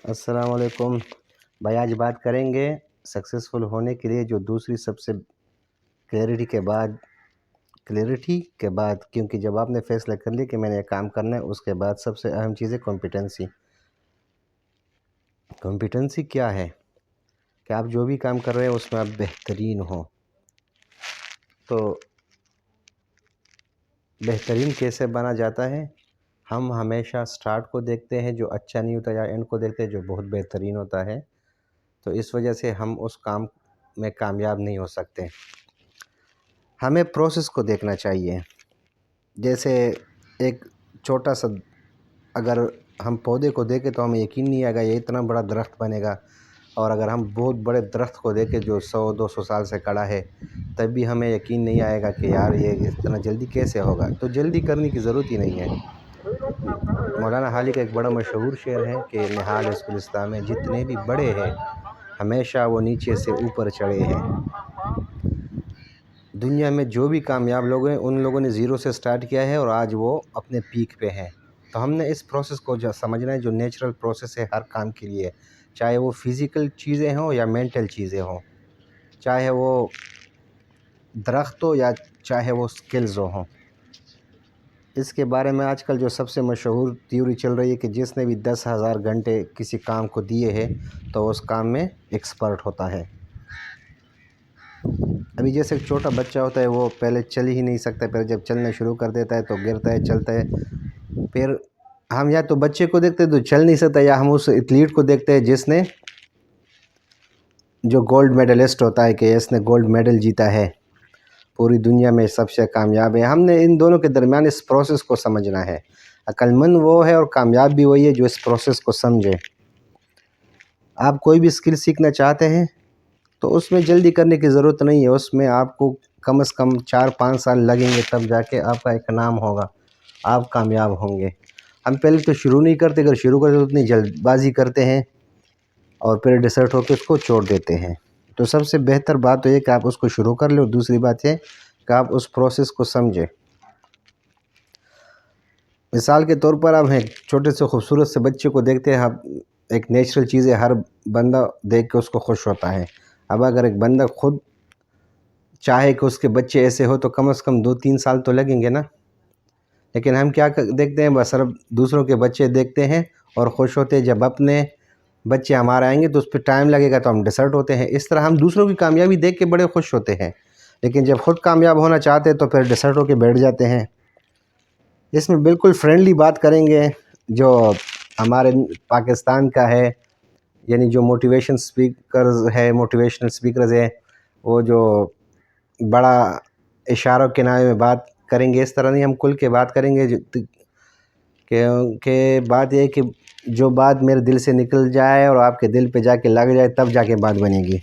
السلام علیکم بھائی، آج بات کریں گے سکسیزفل ہونے کے لیے جو دوسری سب سے کلیئرٹی کے بعد کیونکہ جب آپ نے فیصلہ کر لیا کہ میں نے یہ کام کرنا ہے، اس کے بعد سب سے اہم چیز ہے کمپیٹنسی کیا ہے کہ آپ جو بھی کام کر رہے ہیں اس میں آپ بہترین ہوں۔ تو بہترین کیسے بنا جاتا ہے؟ ہم ہمیشہ سٹارٹ کو دیکھتے ہیں جو اچھا نہیں ہوتا، یا اینڈ کو دیکھتے ہیں جو بہت بہترین ہوتا ہے۔ تو اس وجہ سے ہم اس کام میں کامیاب نہیں ہو سکتے۔ ہمیں پروسیس کو دیکھنا چاہیے۔ جیسے ایک چھوٹا سا اگر ہم پودے کو دیکھیں تو ہمیں یقین نہیں آئے گا یہ اتنا بڑا درخت بنے گا، اور اگر ہم بہت بڑے درخت کو دیکھیں جو 100-200 سال سے کھڑا ہے تب بھی ہمیں یقین نہیں آئے گا کہ یار یہ اتنا جلدی کیسے ہوگا۔ تو جلدی کرنے کی ضرورت ہی نہیں ہے۔ مولانا حالی کا ایک بڑا مشہور شعر ہے کہ نہال گلستان میں جتنے بھی بڑے ہیں ہمیشہ وہ نیچے سے اوپر چڑھے ہیں۔ دنیا میں جو بھی کامیاب لوگ ہیں ان لوگوں نے زیرو سے سٹارٹ کیا ہے اور آج وہ اپنے پیک پہ ہیں۔ تو ہم نے اس پروسیس کو سمجھنا ہے جو نیچرل پروسیس ہے ہر کام کے لیے، چاہے وہ فزیکل چیزیں ہوں یا مینٹل چیزیں ہوں، چاہے وہ درخت ہو یا چاہے وہ سکلز ہوں۔ اس کے بارے میں آج کل جو سب سے مشہور تھیوری چل رہی ہے کہ جس نے بھی 10,000 گھنٹے کسی کام کو دیے ہیں تو اس کام میں ایکسپرٹ ہوتا ہے۔ ابھی جیسے ایک چھوٹا بچہ ہوتا ہے وہ پہلے چل ہی نہیں سکتا، پھر جب چلنا شروع کر دیتا ہے تو گرتا ہے، چلتا ہے۔ پھر ہم یا تو بچے کو دیکھتے ہیں تو چل نہیں سکتا، یا ہم اس ایتھلیٹ کو دیکھتے ہیں جس نے جو گولڈ میڈلسٹ ہوتا ہے کہ اس نے گولڈ میڈل جیتا ہے، پوری دنیا میں سب سے کامیاب ہے۔ ہم نے ان دونوں کے درمیان اس پروسیس کو سمجھنا ہے۔ عقل مند وہ ہے اور کامیاب بھی وہی ہے جو اس پروسیس کو سمجھے۔ آپ کوئی بھی اسکل سیکھنا چاہتے ہیں تو اس میں جلدی کرنے کی ضرورت نہیں ہے، اس میں آپ کو کم از کم 4-5 سال لگیں گے، تب جا کے آپ کا ایک نام ہوگا، آپ کامیاب ہوں گے۔ ہم پہلے تو شروع نہیں کرتے، اگر شروع کرتے تو اتنی جلد بازی کرتے ہیں اور پھر ڈسرٹ ہو کے اس کو چھوڑ دیتے ہیں۔ تو سب سے بہتر بات تو یہ کہ آپ اس کو شروع کر لیں، اور دوسری بات یہ کہ آپ اس پروسیس کو سمجھیں۔ مثال کے طور پر آپ ایک چھوٹے سے خوبصورت سے بچے کو دیکھتے ہیں، آپ ایک نیچرل چیز ہے، ہر بندہ دیکھ کے اس کو خوش ہوتا ہے۔ اب اگر ایک بندہ خود چاہے کہ اس کے بچے ایسے ہو تو کم از کم 2-3 سال تو لگیں گے نا۔ لیکن ہم کیا دیکھتے ہیں، بس صرف دوسروں کے بچے دیکھتے ہیں اور خوش ہوتے ہیں۔ جب اپنے بچے ہمارے آئیں گے تو اس پہ ٹائم لگے گا تو ہم ڈسرٹ ہوتے ہیں۔ اس طرح ہم دوسروں کی کامیابی دیکھ کے بڑے خوش ہوتے ہیں، لیکن جب خود کامیاب ہونا چاہتے ہیں تو پھر ڈسرٹ ہو کے بیٹھ جاتے ہیں۔ اس میں بالکل فرینڈلی بات کریں گے جو ہمارے پاکستان کا ہے، یعنی جو موٹیویشنل سپیکرز ہیں وہ جو بڑا اشاروں کے نامے میں بات کریں گے، اس طرح نہیں، ہم کھل کے بات کریں گے کہ بات یہ ہے کہ جو بات میرے دل سے نکل جائے اور آپ کے دل پہ جا کے لگ جائے تب جا کے بات بنے گی۔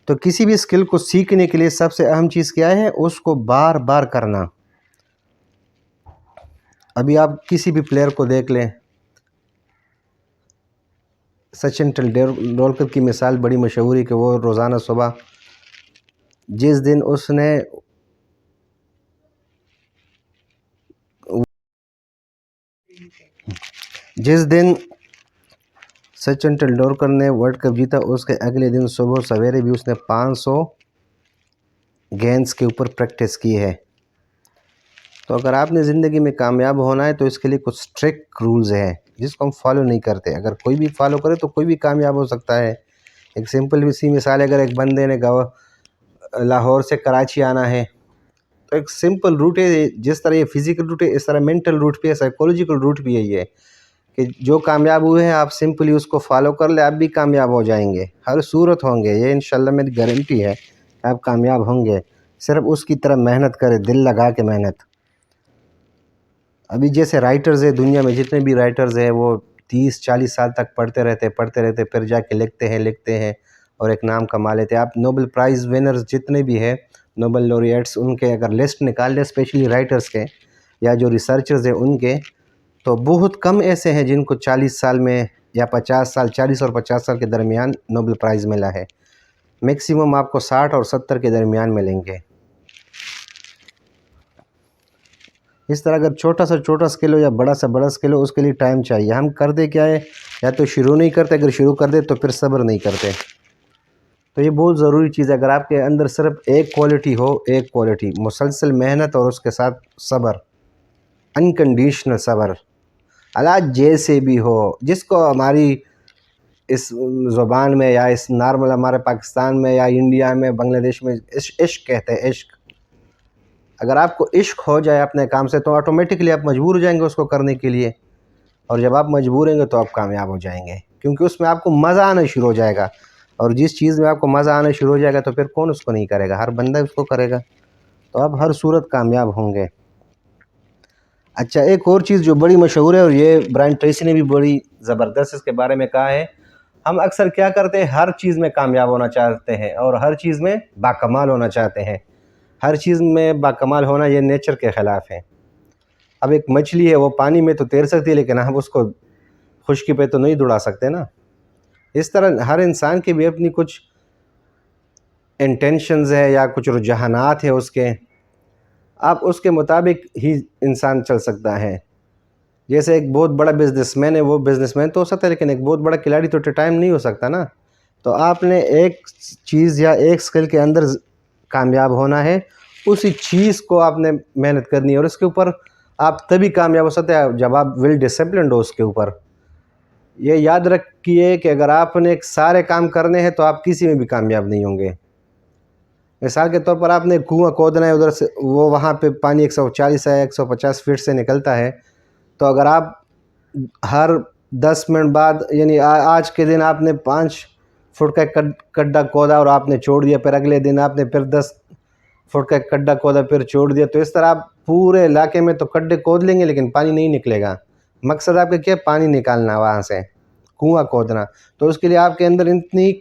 تو کسی بھی اسکل کو سیکھنے کے لیے سب سے اہم چیز کیا ہے؟ اس کو بار بار کرنا۔ ابھی آپ کسی بھی پلیئر کو دیکھ لیں، سچن ٹنڈولکر کی مثال بڑی مشہور ہے کہ وہ روزانہ صبح جس دن سچن ٹنڈولکر نے ورلڈ کپ جیتا، اس کے اگلے دن صبح سویرے بھی اس نے 500 گیندز کے اوپر پریکٹس کی ہے۔ تو اگر آپ نے زندگی میں کامیاب ہونا ہے تو اس کے لیے کچھ اسٹرکٹ رولز ہیں جس کو ہم فالو نہیں کرتے۔ اگر کوئی بھی فالو کرے تو کوئی بھی کامیاب ہو سکتا ہے۔ ایک سمپل سی مثال ہے، اگر ایک بندے نے لاہور سے کراچی آنا ہے تو ایک سمپل روٹ ہے، جس طرح یہ فزیکل روٹ ہے اس طرح مینٹل روٹ بھی ہے، سائیکولوجیکل روٹ بھی یہی ہے کہ جو کامیاب ہوئے ہیں آپ سمپلی اس کو فالو کر لیں، آپ بھی کامیاب ہو جائیں گے، ہر صورت ہوں گے۔ یہ انشاءاللہ میری گارنٹی ہے کہ آپ کامیاب ہوں گے، صرف اس کی طرح محنت کریں، دل لگا کے محنت۔ ابھی جیسے رائٹرز ہیں، دنیا میں جتنے بھی رائٹرز ہیں وہ 30-40 سال تک پڑھتے رہتے پھر جا کے لکھتے ہیں اور ایک نام کما لیتے ہیں۔ آپ نوبل پرائز ونرز جتنے بھی ہیں، نوبل لوریٹس، ان کے اگر لسٹ نکال لیں اسپیشلی رائٹرز کے یا جو ریسرچرز ہیں ان کے، تو بہت کم ایسے ہیں جن کو 40 سال میں یا 50 سال، 40 اور 50 سال کے درمیان نوبل پرائز ملا ہے۔ میکسیمم آپ کو 60 اور 70 کے درمیان ملیں گے۔ اس طرح اگر چھوٹا سا چھوٹا اسکل ہو یا بڑا سا بڑا اسکل ہو، اس کے لیے ٹائم چاہیے. ہم کرتے کیا ہے، یا تو شروع نہیں کرتے، اگر شروع کر دے تو پھر صبر نہیں کرتے. تو یہ بہت ضروری چیز ہے. اگر آپ کے اندر صرف ایک کوالٹی ہو، ایک کوالٹی، مسلسل محنت اور اس کے ساتھ صبر، انکنڈیشنل صبر، حالات جیسے بھی ہو. جس کو ہماری اس زبان میں یا اس نارمل ہمارے پاکستان میں یا انڈیا میں بنگلہ دیش میں عشق کہتے ہیں، عشق. اگر آپ کو عشق ہو جائے اپنے کام سے تو آٹومیٹکلی آپ مجبور ہو جائیں گے اس کو کرنے کے لیے. اور جب آپ مجبور ہیں گے تو آپ کامیاب ہو جائیں گے، کیونکہ اس میں آپ کو مزہ آنا شروع ہو جائے گا. اور جس چیز میں آپ کو مزہ آنا شروع ہو جائے گا تو پھر کون اس کو نہیں کرے گا؟ ہر بندہ اس کو کرے گا. تو آپ ہر صورت کامیاب ہوں گے. اچھا، ایک اور چیز جو بڑی مشہور ہے، اور یہ برائن ٹریسی نے بھی بڑی زبردست اس کے بارے میں کہا ہے. ہم اکثر کیا کرتے ہیں، ہر چیز میں کامیاب ہونا چاہتے ہیں اور ہر چیز میں باکمال ہونا چاہتے ہیں. ہر چیز میں باکمال ہونا یہ نیچر کے خلاف ہے. اب ایک مچھلی ہے، وہ پانی میں تو تیر سکتی ہے، لیکن ہم اس کو خشکی پہ تو نہیں دوڑا سکتے نا. اس طرح ہر انسان کی بھی اپنی کچھ انٹینشنز ہے یا کچھ رجحانات ہیں اس کے. آپ اس کے مطابق ہی انسان چل سکتا ہے. جیسے ایک بہت بڑا بزنس مین ہے، وہ بزنس مین تو ہو سکتا ہے، لیکن ایک بہت بڑا کھلاڑی تو ٹائم نہیں ہو سکتا نا. تو آپ نے ایک چیز یا ایک سکل کے اندر کامیاب ہونا ہے، اسی چیز کو آپ نے محنت کرنی ہے، اور اس کے اوپر آپ تبھی کامیاب ہو سکتے ہیں جب آپ ویل ڈسپلنڈ ہو اس کے اوپر. یہ یاد رکھیے کہ اگر آپ نے سارے کام کرنے ہیں تو آپ کسی میں بھی کامیاب نہیں ہوں گے. مثال کے طور پر آپ نے کنواں کھودنا ہے، ادھر سے وہ وہاں پہ پانی 140 ہے، 150 فٹ سے نکلتا ہے. تو اگر آپ ہر 10 منٹ بعد، یعنی آج کے دن آپ نے 5 فٹ کا گڈھا کھودا اور آپ نے چھوڑ دیا، پھر اگلے دن آپ نے پھر 10 فٹ کا گڈھا کھودا پھر چھوڑ دیا، تو اس طرح آپ پورے علاقے میں تو گڈھے کھود لیں گے لیکن پانی نہیں نکلے گا. مقصد آپ کا کیا؟ پانی نکالنا وہاں سے، کنواں کھودنا. تو اس کے لیے آپ کے اندر اتنی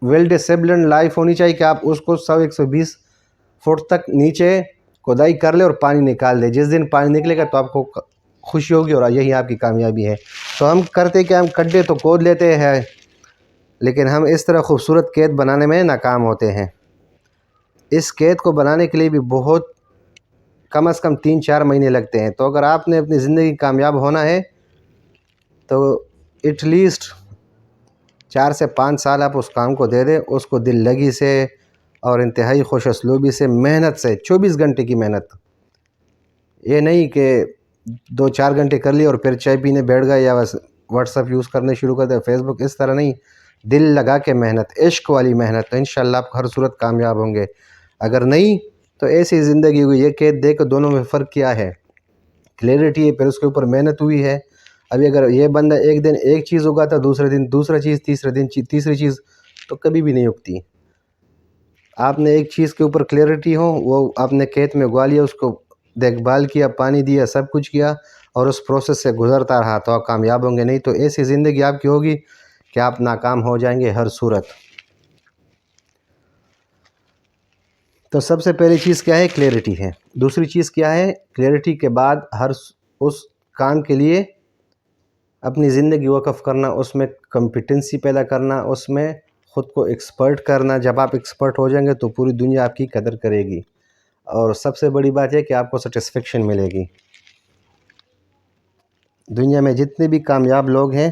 ویل ڈسپلنڈ لائف ہونی چاہیے کہ آپ اس کو 100-120 فٹ تک نیچے کھدائی کر لے اور پانی نکال دے. جس دن پانی نکلے گا تو آپ کو خوشی ہوگی اور یہی آپ کی کامیابی ہے. تو ہم کرتے کہ ہم گڈھے تو کھود لیتے ہیں، لیکن ہم اس طرح خوبصورت کھیت بنانے میں ناکام ہوتے ہیں. اس کھیت کو بنانے کے لیے بھی بہت کم از کم 3-4 مہینے لگتے ہیں. تو اگر آپ نے اپنی زندگی کامیاب ہونا ہے تو ایٹ لیسٹ 4 سے 5 سال آپ اس کام کو دے دیں، اس کو دل لگی سے اور انتہائی خوش اسلوبی سے، محنت سے، 24 گھنٹے کی محنت. یہ نہیں کہ 2-4 گھنٹے کر لی اور پھر چائے پینے بیٹھ گئے یا بس واٹس ایپ یوز کرنے شروع کر دے، فیس بک. اس طرح نہیں، دل لگا کے محنت، عشق والی محنت، تو انشاءاللہ آپ ہر صورت کامیاب ہوں گے. اگر نہیں تو ایسی زندگی ہوئی. یہ کھیت دیکھ دونوں میں فرق کیا ہے؟ کلیئرٹی ہے، پھر اس کے اوپر محنت ہوئی ہے. ابھی اگر یہ بندہ ایک دن ایک چیز اگاتا، دوسرے دن دوسرا چیز، تیسرے دن تیسری چیز، تو کبھی بھی نہیں اگتی. آپ نے ایک چیز کے اوپر کلیئرٹی ہو، وہ آپ نے کھیت میں اگا لیا، اس کو دیکھ بھال کیا، پانی دیا، سب کچھ کیا اور اس پروسیس سے گزرتا رہا تو آپ کامیاب ہوں گے. نہیں تو ایسی زندگی آپ کی ہوگی کہ آپ ناکام ہو جائیں گے ہر صورت. تو سب سے پہلی چیز کیا ہے؟ کلیئرٹی ہے. دوسری چیز کیا ہے؟ کلیئرٹی کے بعد ہر اس کام کے لیے اپنی زندگی وقف کرنا، اس میں کمپیٹنسی پیدا کرنا، اس میں خود کو ایکسپرٹ کرنا. جب آپ ایکسپرٹ ہو جائیں گے تو پوری دنیا آپ کی قدر کرے گی، اور سب سے بڑی بات ہے کہ آپ کو سیٹسفیکشن ملے گی. دنیا میں جتنے بھی کامیاب لوگ ہیں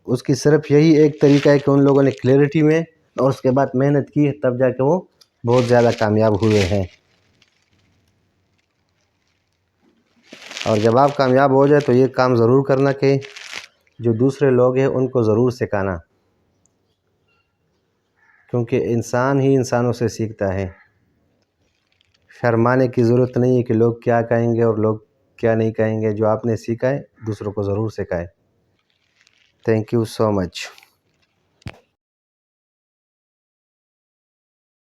اس کی صرف یہی ایک طریقہ ہے کہ ان لوگوں نے کلیئرٹی میں اور اس کے بعد محنت کی، تب جا کے وہ بہت زیادہ کامیاب ہوئے ہیں. اور جب آپ کامیاب ہو جائے تو یہ کام ضرور کرنا کہ جو دوسرے لوگ ہیں ان کو ضرور سکھانا، کیونکہ انسان ہی انسانوں سے سیکھتا ہے. شرمانے کی ضرورت نہیں ہے کہ لوگ کیا کہیں گے اور لوگ کیا نہیں کہیں گے. جو آپ نے سیکھا ہے دوسروں کو ضرور سکھائے. Thank you so much.